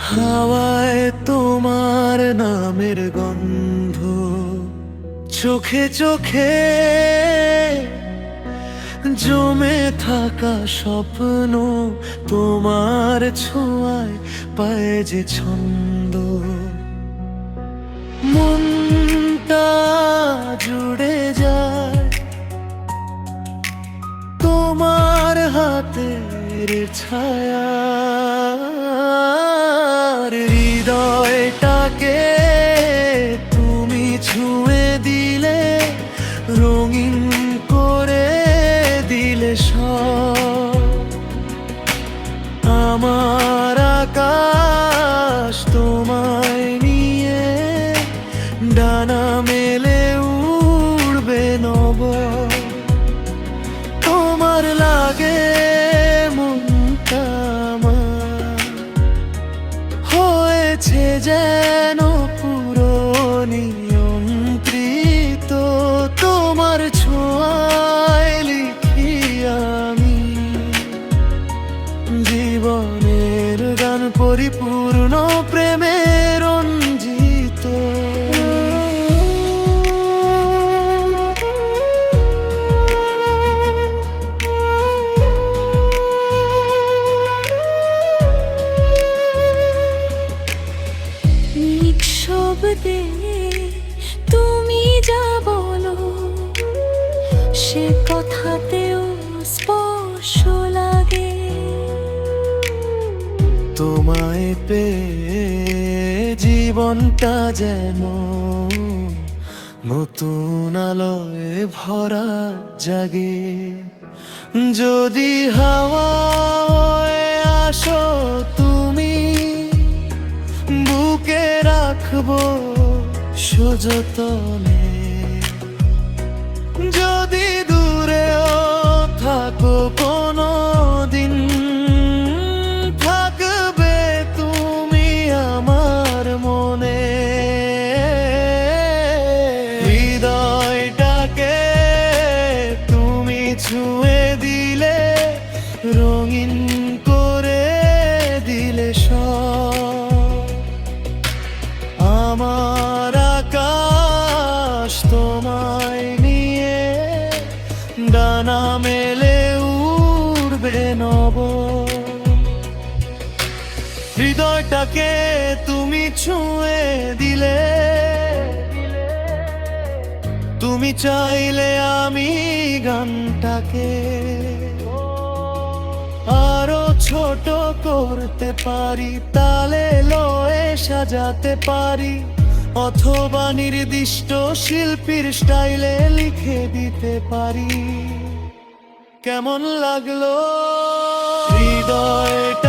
হাওয়ায় তোমার নামের গন্ধ, চোখে চোখে জমে থাকা স্বপ্ন, তোমার ছোঁয়ায় পায় যে ছন্দ। মনটা জুড়ে যায় তোমার হাতের ছায়া, হৃদয়টাকে তুমি ছুঁয়ে দিলে, রঙিন করে দিলে সব। আমার আকাশ তোমায় নিয়ে ডানা মেলে উড়বে নব। তোমার লাগে মনটা আমার হয়েছে যেন পুরো নিয়ন্ত্রিত। তোমার ছোঁয়ায় লিখি আমি জীবনের গান, পরিপূর্ণ প্রেমে রঞ্জিত। নিঃশব্দে তুমি যা বলো, সে কথাতেও স্পর্শ লাগে। তোমায় পেয়ে জীবনটা যেন নতুন আলোয় ভরা জাগে। যদি হাওয়ায় আসো তুমি, বুকে রাখবো সযতনে। যদি দূরেও থাকো কোনো দিন, থাকবে তুমি আমার মনে। হৃদয়টাকে তুমি ছুঁয়ে দিলে, রঙিন করে দিলে সব। আমার আকাশ তোমায় নিয়ে ডানা মেলে উড়বে নব। হৃদয়টাকে তুমি ছুঁয়ে দিলে, তুমি চাইলে আমি গানটাকে আরো ছোট করতে পারি, তালে লয়ে সাজাতে পারি, অথবা নির্দিষ্ট শিল্পীর স্টাইলে লিখে দিতে পারি। কেমন লাগলো হৃদয়টা